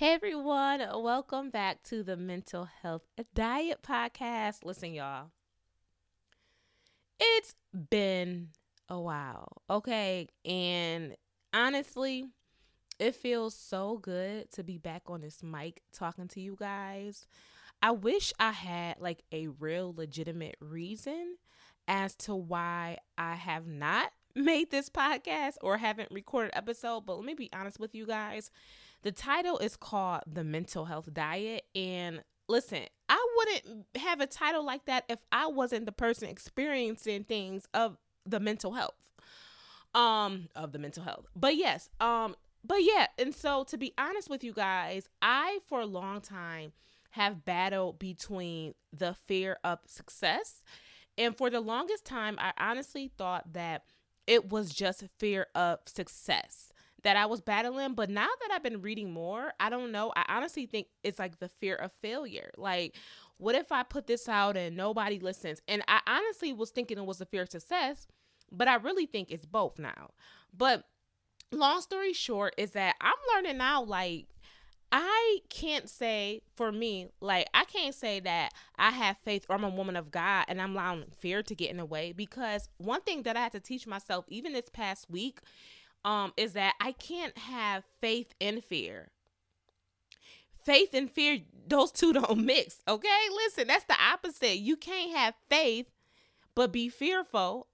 Hey everyone, welcome back to the Mental Health Diet Podcast. Listen, y'all, it's been a while, okay? And honestly, it feels so good to be back on this mic talking to you guys. I wish I had like a real legitimate reason as to why I have not made this podcast or haven't recorded episode, but let me be honest with you guys. The title is called The Mental Health Diet. And listen, I wouldn't have a title like that if I wasn't the person experiencing things the mental health. Of the mental health. But yeah, and so to be honest with you guys, I for a long time have battled between the fear of success. And for the longest time, I honestly thought that it was just fear of success that I was battling. But now that I've been reading more, I don't know. I honestly think it's like the fear of failure. Like, what if I put this out and nobody listens? And I honestly was thinking it was the fear of success, but I really think it's both now. But long story short is that I'm learning now, like, I can't say for me, like, I can't say that I have faith or I'm a woman of God and I'm allowing fear to get in the way, because one thing that I had to teach myself, even this past week, is that I can't have faith and fear. Faith and fear, those two don't mix, okay? Listen, that's the opposite. You can't have faith but be fearful,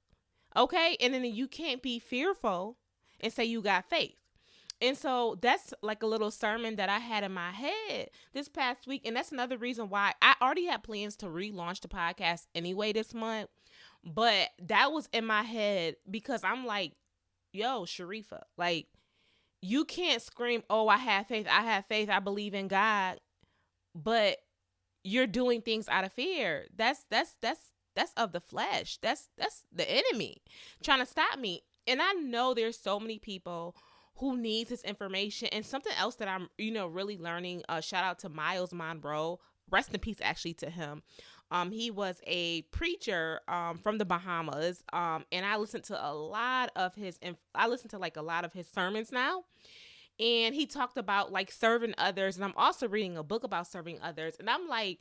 okay? And then you can't be fearful and say you got faith. And so that's like a little sermon that I had in my head this past week. And that's another reason why I already had plans to relaunch the podcast anyway this month. But that was in my head because I'm like, yo, Sharifa, like, you can't scream, oh, I have faith, I believe in God, but you're doing things out of fear. That's of the flesh. That's the enemy trying to stop me. And I know there's so many people who needs this information. And something else that I'm, really learning, shout out to Miles Monroe, rest in peace actually to him. He was a preacher from the Bahamas, and I listened to a lot of his sermons now. And he talked about like serving others, and I'm also reading a book about serving others. And I'm like,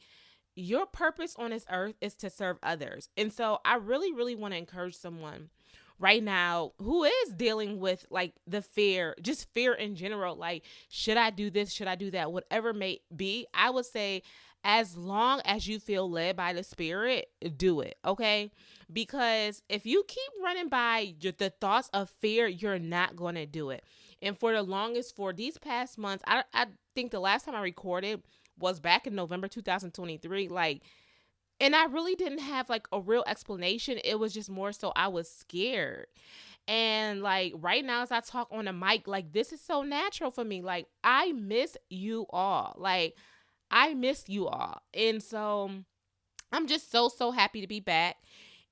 your purpose on this earth is to serve others. And so I really, really want to encourage someone right now who is dealing with like the fear, just fear in general. Like, should I do this? Should I do that? Whatever may be, I would say, as long as you feel led by the Spirit, do it, okay? Because if you keep running by the thoughts of fear, you're not going to do it. And for the longest, for these past months, I think the last time I recorded was back in November 2023. Like, and I really didn't have like a real explanation. It was just more so I was scared. And like right now as I talk on the mic, like this is so natural for me. Like I miss you all. Like I miss you all. And so I'm just so happy to be back.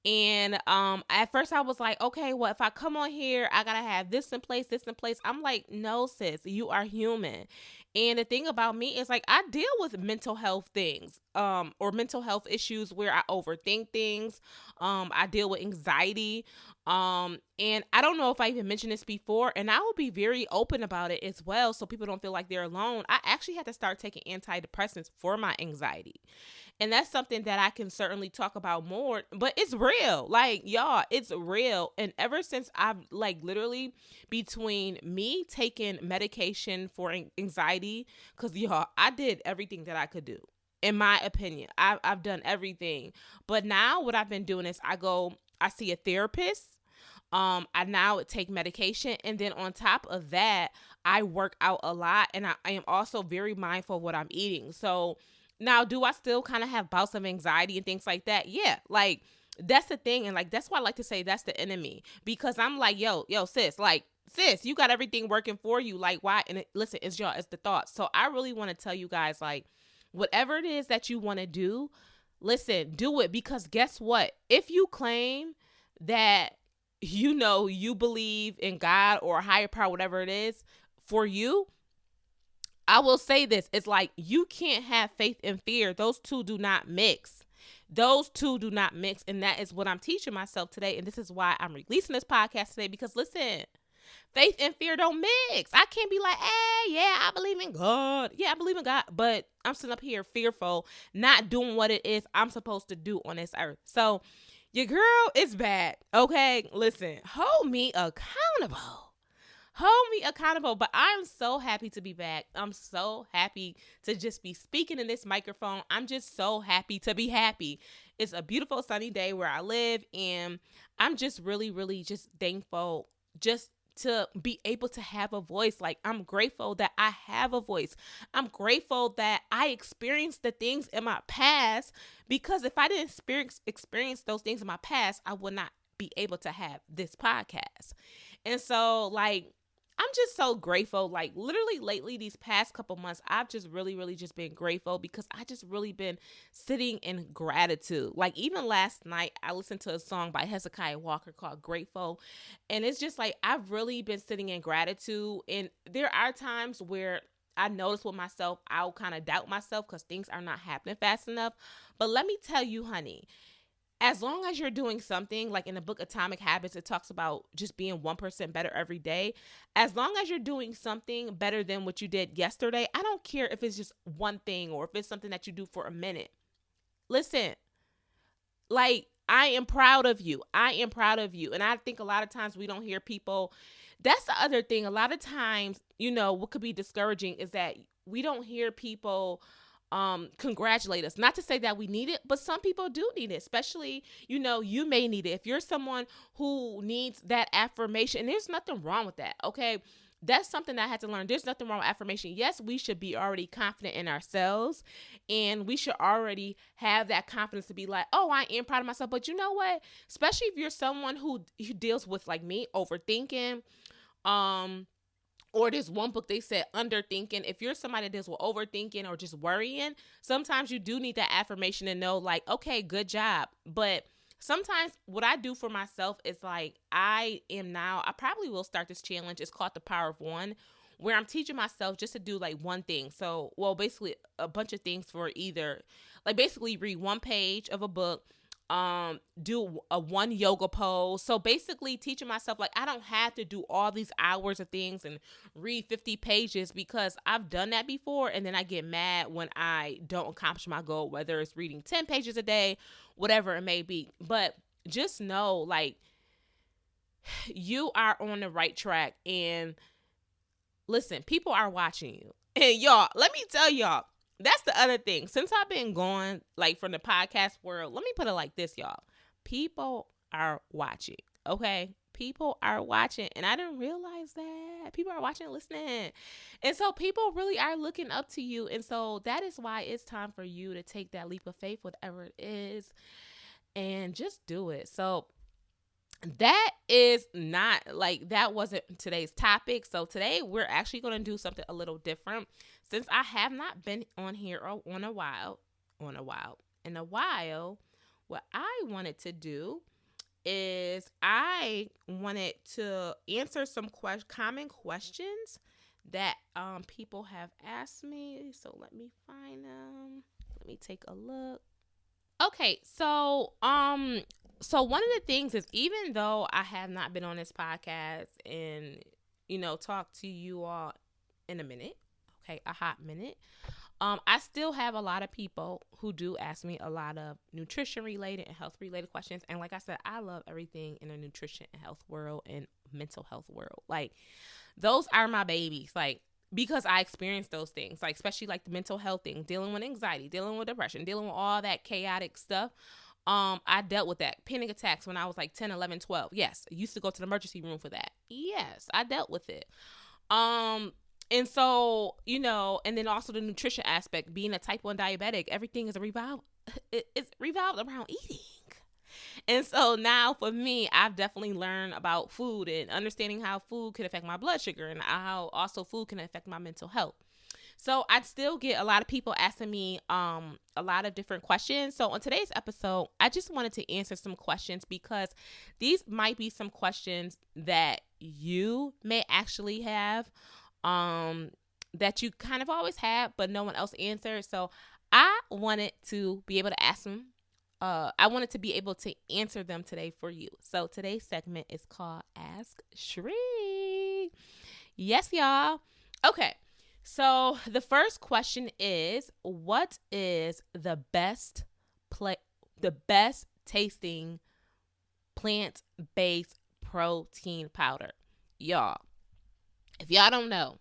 And at first I was like, okay, well, if I come on here, I gotta have this in place, this in place. I'm like, no, sis, you are human. And the thing about me is like I deal with mental health things, or mental health issues where I overthink things. I deal with anxiety. And I don't know if I even mentioned this before, and I will be very open about it as well, so people don't feel like they're alone. I actually had to start taking antidepressants for my anxiety. And that's something that I can certainly talk about more, but it's real. Like, y'all, it's real. And ever since I've like literally between me taking medication for anxiety, because y'all, I did everything that I could do. In my opinion, I've done everything. But now what I've been doing is I see a therapist. I now take medication. And then on top of that, I work out a lot. And I am also very mindful of what I'm eating. So now, do I still kind of have bouts of anxiety and things like that? Yeah, like that's the thing. And like, that's why I like to say that's the enemy, because I'm like, yo, sis, you got everything working for you. Like, why? And listen, it's the thoughts. So I really want to tell you guys, like, whatever it is that you want to do, listen, do it. Because guess what? If you claim that, you believe in God or a higher power, whatever it is for you, I will say this. It's like you can't have faith and fear. Those two do not mix. Those two do not mix. And that is what I'm teaching myself today. And this is why I'm releasing this podcast today. Because listen, Faith and fear don't mix. I can't be like, hey, yeah, I believe in God. Yeah, I believe in God. But I'm sitting up here fearful, not doing what it is I'm supposed to do on this earth. So your girl is bad. Okay, listen, hold me accountable. Hold me accountable. But I'm so happy to be back. I'm so happy to just be speaking in this microphone. I'm just so happy to be happy. It's a beautiful sunny day where I live, and I'm just really, really just thankful just to be able to have a voice. Like, I'm grateful that I have a voice. I'm grateful that I experienced the things in my past, because if I didn't experience those things in my past, I would not be able to have this podcast. And so, like, I'm just so grateful. Like, literally lately, these past couple months, I've just really, really just been grateful, because I just really been sitting in gratitude. Like, even last night, I listened to a song by Hezekiah Walker called Grateful. And it's just like, I've really been sitting in gratitude. And there are times where I notice with myself, I'll kind of doubt myself because things are not happening fast enough. But let me tell you, honey, as long as you're doing something, like in the book Atomic Habits, it talks about just being 1% better every day. As long as you're doing something better than what you did yesterday, I don't care if it's just one thing or if it's something that you do for a minute. Listen, like, I am proud of you. I am proud of you. And I think a lot of times we don't hear people. That's the other thing. A lot of times, what could be discouraging is that we don't hear people congratulate us. Not to say that we need it, but some people do need it, especially, you may need it. If you're someone who needs that affirmation, and there's nothing wrong with that, okay? That's something that I had to learn. There's nothing wrong with affirmation. Yes, we should be already confident in ourselves, and we should already have that confidence to be like, oh, I am proud of myself. But you know what? Especially if you're someone who deals with, like me, overthinking, or there's one book they said underthinking. If you're somebody that deals with overthinking or just worrying, sometimes you do need that affirmation to know, like, okay, good job. But sometimes what I do for myself is like, I probably will start this challenge. It's called the Power of One, where I'm teaching myself just to do like one thing. So, well, basically a bunch of things for either, like, basically read one page of a book, do a one yoga pose. So basically teaching myself, like, I don't have to do all these hours of things and read 50 pages, because I've done that before. And then I get mad when I don't accomplish my goal, whether it's reading 10 pages a day, whatever it may be. But just know, like, you are on the right track. And listen, people are watching you. And y'all, let me tell y'all, that's the other thing. Since I've been going, like, from the podcast world, let me put it like this, y'all. People are watching, okay? People are watching, and I didn't realize that. People are watching and listening. And so people really are looking up to you. And so that is why it's time for you to take that leap of faith, whatever it is, and just do it. So that is not, like, that wasn't today's topic. So today we're actually going to do something a little different. Since I have not been on here in a while, what I wanted to do is I wanted to answer some common questions that people have asked me. So let me find them. Let me take a look. Okay, so one of the things is, even though I have not been on this podcast and talk to you all in a minute, okay, a hot minute, I still have a lot of people who do ask me a lot of nutrition related and health related questions. And like I said, I love everything in the nutrition and health world and mental health world. Like, those are my babies. Like, because I experienced those things, like, especially like the mental health thing, dealing with anxiety, dealing with depression, dealing with all that chaotic stuff. I dealt with that. Panic attacks when I was like 10, 11, 12. Yes. I used to go to the emergency room for that. Yes. I dealt with it. And so, and then also the nutrition aspect, being a type 1 diabetic, everything is it's revolved around eating. And so now for me, I've definitely learned about food and understanding how food can affect my blood sugar and how also food can affect my mental health. So I still get a lot of people asking me a lot of different questions. So on today's episode, I just wanted to answer some questions, because these might be some questions that you may actually have, that you kind of always had, but no one else answered. So I wanted to be able to ask them. I wanted to be able to answer them today for you. So today's segment is called Ask Shree. Yes, y'all. Okay. So the first question is, what is play the best tasting plant-based protein powder? Y'all, if y'all don't know,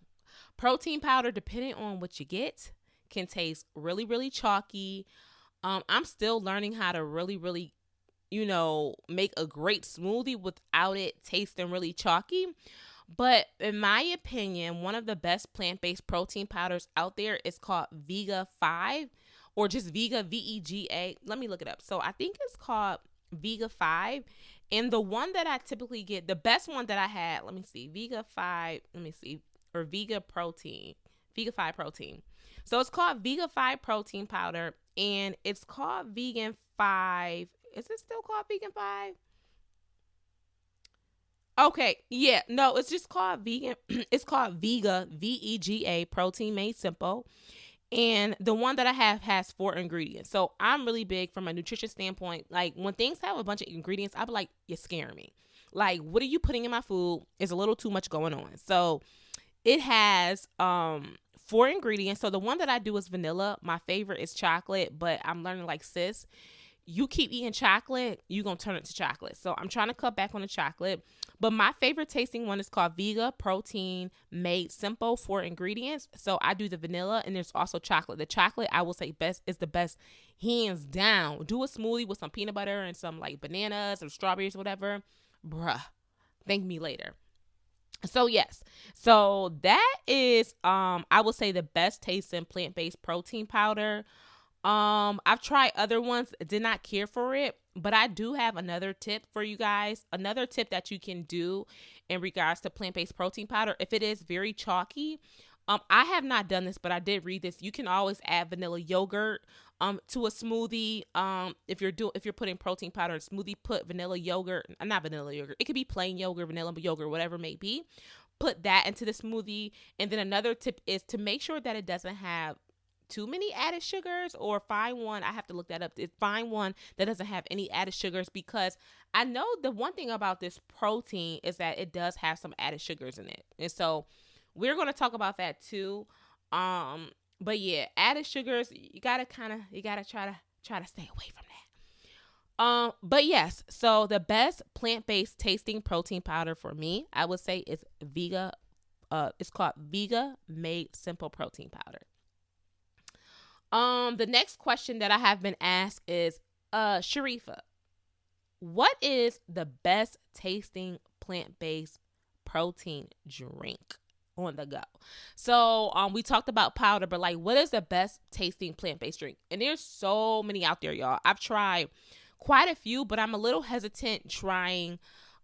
protein powder, depending on what you get, can taste really, really chalky. I'm still learning how to really, really, make a great smoothie without it tasting really chalky. But in my opinion, one of the best plant-based protein powders out there is called Vega 5, or just Vega, Vega. Let me look it up. So I think it's called Vega 5. And the one that I typically get, the best one that I had, let me see, Vega 5, let me see, or Vega Protein, Vega 5 Protein. So it's called Vega 5 Protein Powder, and it's called Vegan 5. Is it still called Vegan 5? Okay, yeah, no, it's just called vegan. It's called Vega, Vega Protein Made Simple. And the one that I have has 4 ingredients. So I'm really big from a nutrition standpoint. Like when things have a bunch of ingredients, I'll be like, you're scaring me. Like, what are you putting in my food? It's a little too much going on. So it has 4 ingredients. So the one that I do is vanilla. My favorite is chocolate, but I'm learning like sis, you keep eating chocolate, you're going to turn it to chocolate. So I'm trying to cut back on the chocolate. But my favorite tasting one is called Vega Protein Made Simple, 4 ingredients. So I do the vanilla, and there's also chocolate. The chocolate, I will say, best is the best, hands down. Do a smoothie with some peanut butter and some like bananas or strawberries or whatever. Bruh, thank me later. So yes, so that is I would say the best tasting plant-based protein powder. I've tried other ones, did not care for it, but I do have another tip for you guys. Another tip that you can do in regards to plant-based protein powder, if it is very chalky. I have not done this, but I did read this. You can always add vanilla yogurt to a smoothie. If you're putting protein powder in a smoothie, put vanilla yogurt, not vanilla yogurt. It could be plain yogurt, vanilla yogurt, whatever it may be. Put that into the smoothie. And then another tip is to make sure that it doesn't have too many added sugars, or find one. I have to look that up. Find one that doesn't have any added sugars, because I know the one thing about this protein is that it does have some added sugars in it. And so we're going to talk about that too. But yeah, added sugars, you got to try to stay away from that. But yes, so the best plant-based tasting protein powder for me, I would say, is Vega. It's called Vega Made Simple Protein Powder. The next question that I have been asked is, Sharifa, what is the best tasting plant-based protein drink on the go? So, we talked about powder, but like, what is the best tasting plant-based drink? And there's so many out there, y'all. I've tried quite a few, but I'm a little hesitant trying,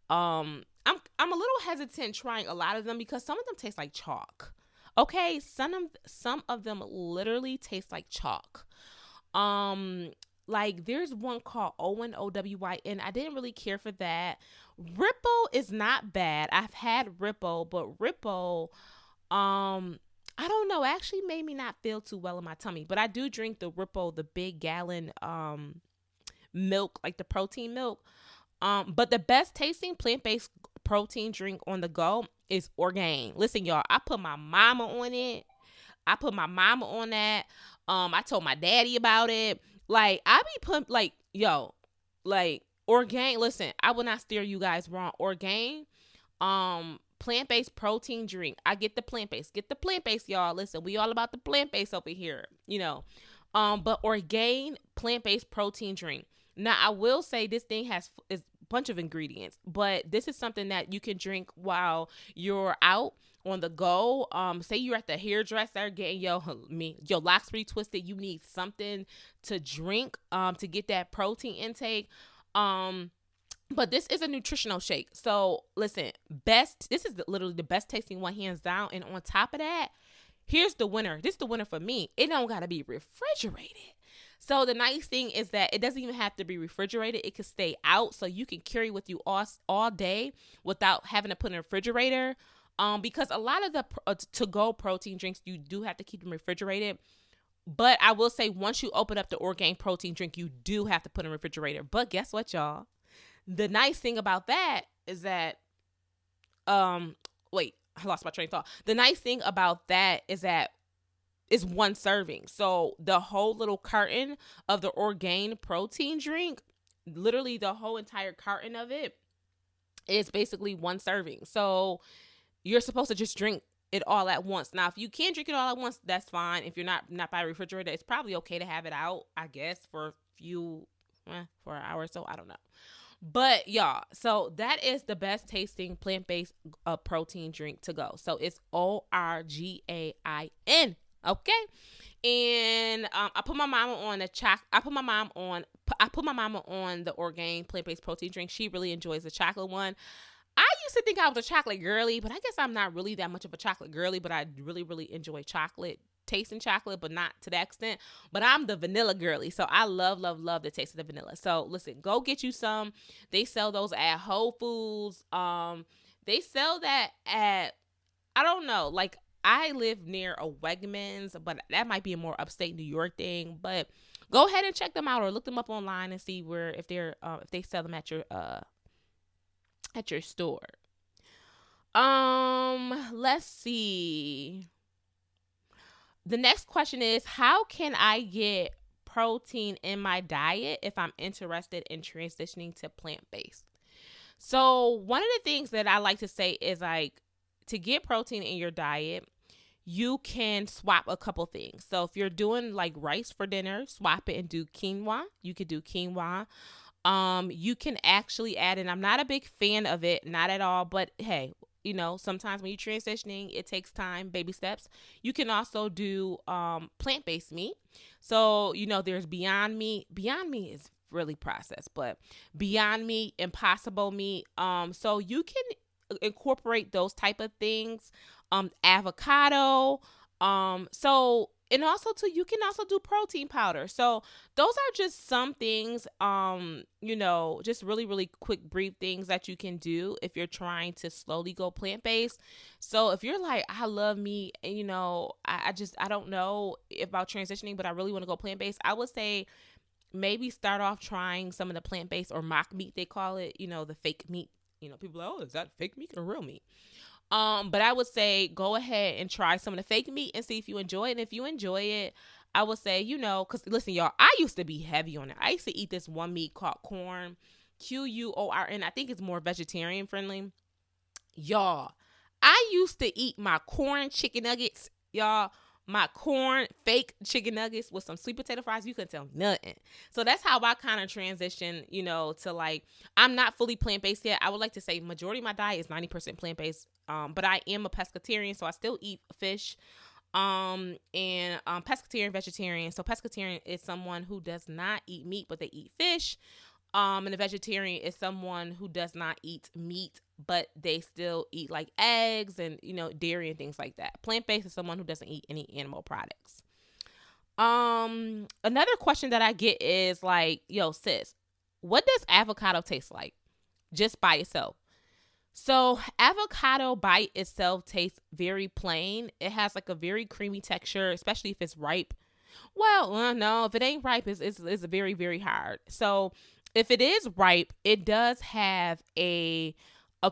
I'm a little hesitant trying a lot of them, because some of them taste like chalk. Okay, some of them literally taste like chalk. Like there's one called Owen, Owyyn. I didn't really care for that. Ripple is not bad. I've had Ripple, but Ripple, I don't know, actually made me not feel too well in my tummy. But I do drink the Ripple, the big gallon milk, like the protein milk. But the best tasting plant-based protein drink on the go is Orgain. Listen, y'all, I put my mama on it. I put my mama on that. I told my daddy about it. Like, I be putting, like, yo, like, Orgain, listen, I will not steer you guys wrong. Orgain, plant-based protein drink. I get the plant-based. Get the plant-based, y'all. Listen, we all about the plant-based over here, But Orgain plant-based protein drink. Now, I will say this thing is a bunch of ingredients, but this is something that you can drink while you're out on the go. Say you're at the hairdresser getting your locks retwisted. You need something to drink to get that protein intake. But this is a nutritional shake. So listen, this is literally the best tasting one, hands down. And on top of that, here's the winner. This is the winner for me. It don't got to be refrigerated. So the nice thing is that it doesn't even have to be refrigerated. It can stay out, so you can carry with you all day without having to put in a refrigerator. Because a lot of the to-go protein drinks, you do have to keep them refrigerated. But I will say, once you open up the Orgain protein drink, you do have to put in a refrigerator. But guess what, y'all? The nice thing about that is that, wait, I lost my train of thought. The nice thing about that is that it's one serving. So the whole little carton of the Orgain protein drink, literally the whole entire carton of it, is basically one serving. So you're supposed to just drink it all at once. Now, if you can't drink it all at once, that's fine. If you're not by a refrigerator, it's probably okay to have it out, I guess, for a few, for an hour or so. I don't know. But y'all, so that is the best tasting plant-based protein drink to go. So it's Orgain. Okay. And I put my mama on I put my mom on the Orgain plant-based protein drink. She really enjoys the chocolate one. I used to think I was a chocolate girly, but I guess I'm not really that much of a chocolate girly, but I really, really enjoy chocolate, tasting chocolate, but not to that extent. But I'm the vanilla girly. So I love, love, love the taste of the vanilla. So listen, go get you some. They sell those at Whole Foods. They sell that at, I don't know, like I live near a Wegmans, but that might be a more upstate New York thing. But go ahead and check them out or look them up online and see where if they sell them at your store. Let's see. The next question is, how can I get protein in my diet if I'm interested in transitioning to plant-based? So one of the things that I like to say is like, to get protein in your diet, you can swap a couple things. So if you're doing like rice for dinner, swap it and do quinoa. You could do quinoa. You can actually add, and I'm not a big fan of it, not at all, but hey, you know, sometimes when you're transitioning, it takes time, baby steps. You can also do plant-based meat. So, you know, there's Beyond Meat. Beyond Meat is really processed, but Beyond Meat, Impossible Meat. So you can incorporate those type of things. Avocado. And also too, you can also do protein powder. So those are just some things, you know, just really, really quick, brief things that you can do if you're trying to slowly go plant-based. So if you're like, I love meat, and you know, I don't know about transitioning, but I really want to go plant-based, I would say maybe start off trying some of the plant-based or mock meat, they call it, you know, the fake meat. You know, people are like, oh, is that fake meat or real meat? But I would say go ahead and try some of the fake meat and see if you enjoy it. And if you enjoy it, I would say, you know, because listen, y'all, I used to be heavy on it. I used to eat this one meat called Quorn, Quorn. I think it's more vegetarian friendly. Y'all, I used to eat my Quorn chicken nuggets, y'all. My Quorn fake chicken nuggets with some sweet potato fries. You couldn't tell nothing. So that's how I kind of transition, you know, to like, I'm not fully plant-based yet. I would like to say majority of my diet is 90% plant-based. But I am a pescatarian, so I still eat fish. And pescatarian, vegetarian. So pescatarian is someone who does not eat meat, but they eat fish. And a vegetarian is someone who does not eat meat, but they still eat like eggs and, you know, dairy and things like that. Plant-based is someone who doesn't eat any animal products. Another question that I get is like, yo, sis, what does avocado taste like just by itself? So avocado by itself tastes very plain. It has like a very creamy texture, especially if it's ripe. Well, no, if it ain't ripe, it's very, very hard. So if it is ripe, it does have a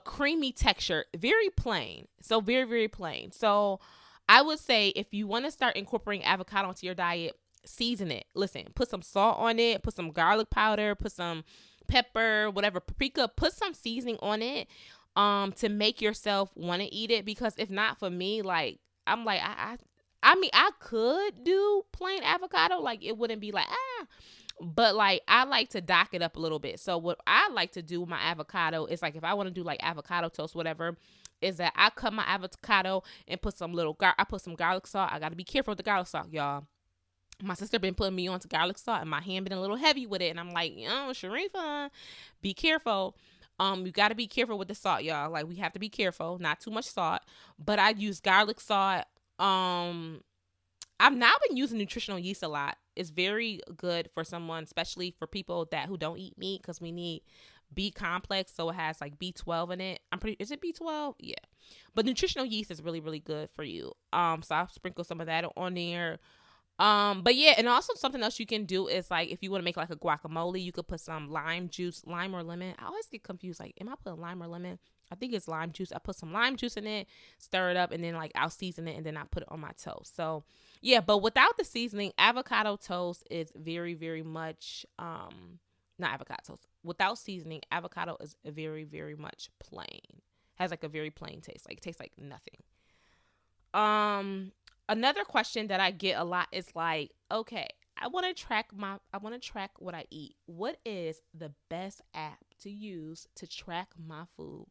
creamy texture, very plain. So very, very plain. So I would say if you want to start incorporating avocado into your diet, season it. Listen, put some salt on it, put some garlic powder, put some pepper, whatever, paprika, put some seasoning on it to make yourself want to eat it. Because if not, for me, like, I'm like, I mean, I could do plain avocado. Like, it wouldn't be like, but like, I like to dock it up a little bit. So what I like to do with my avocado is like, if I want to do like avocado toast, whatever, is that I cut my avocado and put some I put some garlic salt. I got to be careful with the garlic salt, y'all. My sister been putting me on to garlic salt and my hand been a little heavy with it. And I'm like, Sharifa, be careful. You got to be careful with the salt, y'all. Like, we have to be careful, not too much salt, but I use garlic salt. I've now been using nutritional yeast a lot. It's very good for someone, especially for people who don't eat meat, because we need B complex, so it has like B12 in it. Is it B12? Yeah. But nutritional yeast is really, really good for you. So I'll sprinkle some of that on there. But yeah, and also something else you can do is like, if you want to make like a guacamole, you could put some lime juice, lime or lemon. I always get confused. Like, am I putting lime or lemon? I think it's lime juice. I put some lime juice in it, stir it up, and then like I'll season it and then I put it on my toast. So yeah, but without the seasoning, avocado toast is very, very much not avocado toast. Without seasoning, avocado is very, very much plain. Has like a very plain taste. Like it tastes like nothing. Another question that I get a lot is like, okay, I want to track what I eat. What is the best app to use to track my food?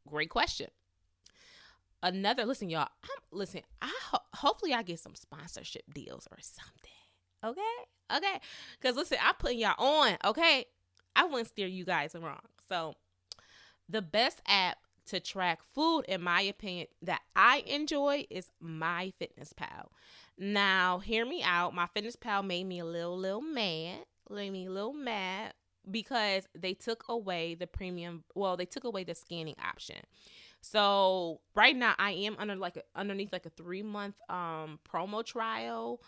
Great question. Another, listen, y'all. Listen. Hopefully I get some sponsorship deals or something. Okay. Because listen, I'm putting y'all on. Okay, I wouldn't steer you guys wrong. So the best app to track food, in my opinion, that I enjoy is MyFitnessPal. Now, hear me out. MyFitnessPal made me a little mad. Made me a little mad because they took away the premium. Well, they took away the scanning option. So right now I am underneath like a 3-month promo trial.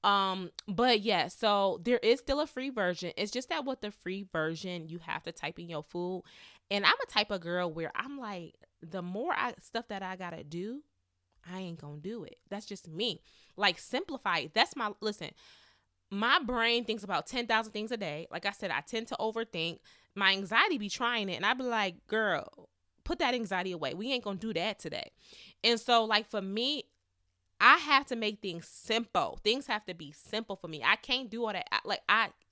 But yeah, so there is still a free version. It's just that with the free version, you have to type in your food. And I'm a type of girl where I'm like, the more stuff that I gotta do, I ain't gonna do it. That's just me. Like, simplify it. Listen, my brain thinks about 10,000 things a day. Like I said, I tend to overthink. My anxiety be trying it. And I be like, girl, put that anxiety away. We ain't gonna do that today. And so, like, for me, I have to make things simple. Things have to be simple for me. I can't do all that.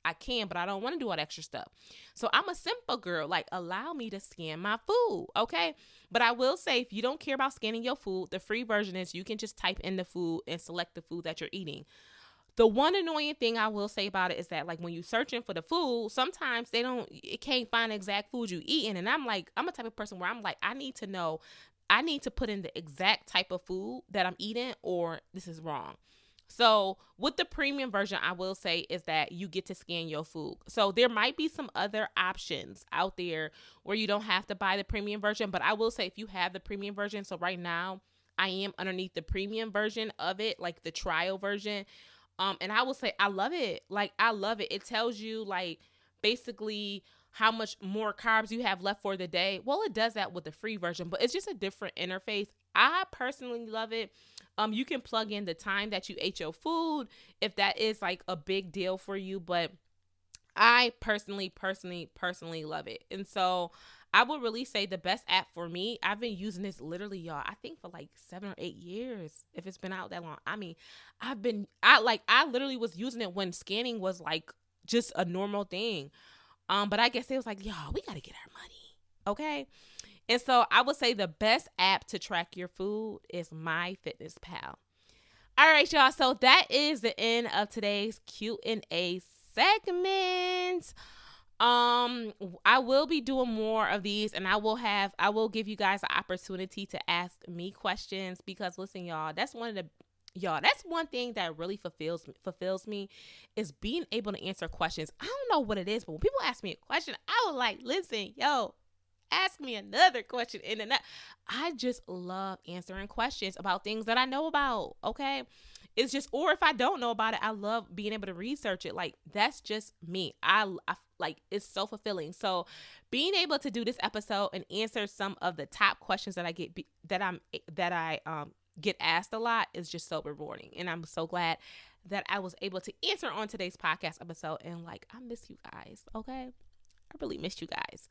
I can, but I don't want to do all that extra stuff. So I'm a simple girl. Like, allow me to scan my food, okay? But I will say, if you don't care about scanning your food, the free version is you can just type in the food and select the food that you're eating. The one annoying thing I will say about it is that, like, when you're searching for the food, sometimes it can't find the exact food you eating. And I'm a type of person where I'm like, I need to put in the exact type of food that I'm eating, or this is wrong. So with the premium version, I will say is that you get to scan your food. So there might be some other options out there where you don't have to buy the premium version. But I will say, if you have the premium version, so right now I am underneath the premium version of it, like the trial version. And I will say I love it. Like, I love it. It tells you, like, basically how much more carbs you have left for the day. Well, it does that with the free version, but it's just a different interface. I personally love it. You can plug in the time that you ate your food if that is like a big deal for you, but I personally love it. And so I would really say the best app for me, I've been using this literally, y'all, I think for like 7 or 8 years, if it's been out that long. I mean, I literally was using it when scanning was like just a normal thing. But I guess it was like, y'all, we got to get our money. Okay. And so I would say the best app to track your food is MyFitnessPal. All right, y'all. So that is the end of today's Q&A segment. I will be doing more of these, and I will give you guys the opportunity to ask me questions, because listen, that's one thing that really fulfills me is being able to answer questions. I don't know what it is, but when people ask me a question, I was like, listen, ask me another question. And then I just love answering questions about things that I know about. Okay. It's just, or if I don't know about it, I love being able to research it. Like, that's just me. I like, it's so fulfilling. So being able to do this episode and answer some of the top questions that I get, get asked a lot, is just so rewarding. And I'm so glad that I was able to answer on today's podcast episode. And like, I miss you guys. Okay. I really miss you guys.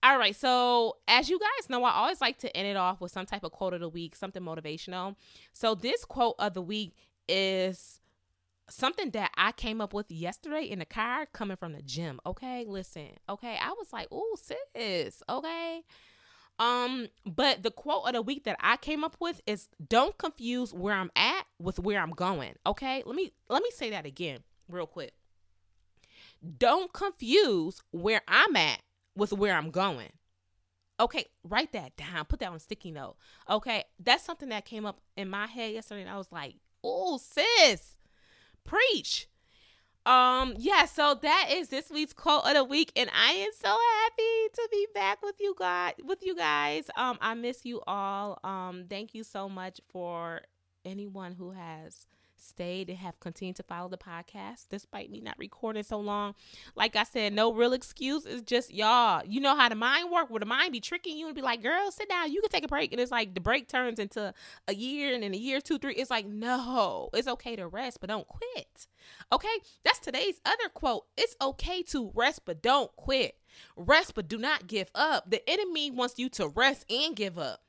All right. So as you guys know, I always like to end it off with some type of quote of the week, something motivational. So this quote of the week is something that I came up with yesterday in the car coming from the gym. Okay. Listen. Okay. I was like, oh, sis. Okay. But the quote of the week that I came up with is, don't confuse where I'm at with where I'm going. Okay. Let me say that again real quick. Don't confuse where I'm at with where I'm going. Okay, write that down. Put that on a sticky note. Okay, that's something that came up in my head yesterday, and I was like, "Oh, sis, preach." Yeah. So that is this week's quote of the week, and I am so happy to be back with you guys. I miss you all. Thank you so much for anyone who has stayed and have continued to follow the podcast despite me not recording so long. Like I said, no real excuse. It's just y'all. You know how the mind work, where the mind be tricking you and be like, girl, sit down. You can take a break. And it's like the break turns into a year, and in a year, 2, 3. It's like, no, it's okay to rest, but don't quit. Okay? That's today's other quote. It's okay to rest, but don't quit. Rest, but do not give up. The enemy wants you to rest and give up.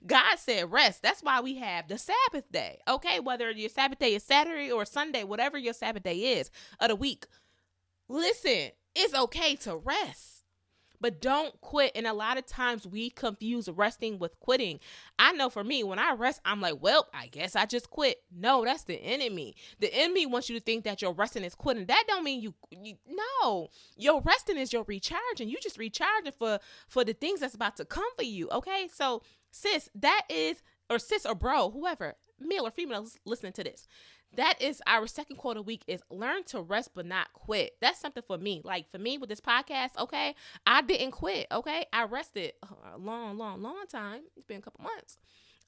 God said rest. That's why we have the Sabbath day. Okay, whether your Sabbath day is Saturday or Sunday, whatever your Sabbath day is of the week. Listen, it's okay to rest, but don't quit. And a lot of times we confuse resting with quitting. I know for me, when I rest, I'm like, well, I guess I just quit. No, that's the enemy. The enemy wants you to think that your resting is quitting. That don't mean you no. Your resting is your recharging. You just recharging for the things that's about to come for you. Okay, so sis, that is, or sis or bro, whoever, male or female listening to this, that is our second quote of the week, is learn to rest but not quit. That's something for me. Like for me with this podcast, okay, I didn't quit, okay? I rested a long time. It's been a couple months.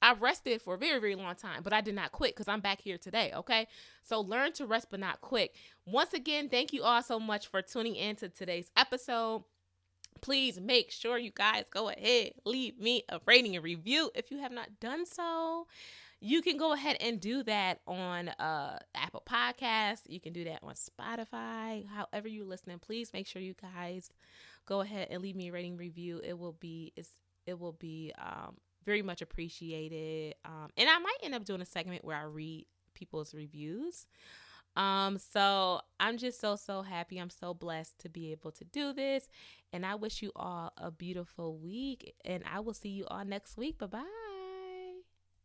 I rested for a very, very long time, but I did not quit because I'm back here today, okay? So learn to rest but not quit. Once again, thank you all so much for tuning in to today's episode. Please make sure you guys go ahead, leave me a rating and review if you have not done so. You can go ahead and do that on Apple Podcasts. You can do that on Spotify. However you're listening, please make sure you guys go ahead and leave me a rating review. It will be very much appreciated. And I might end up doing a segment where I read people's reviews. So I'm just so happy. I'm so blessed to be able to do this. And I wish you all a beautiful week. And I will see you all next week. Bye-bye.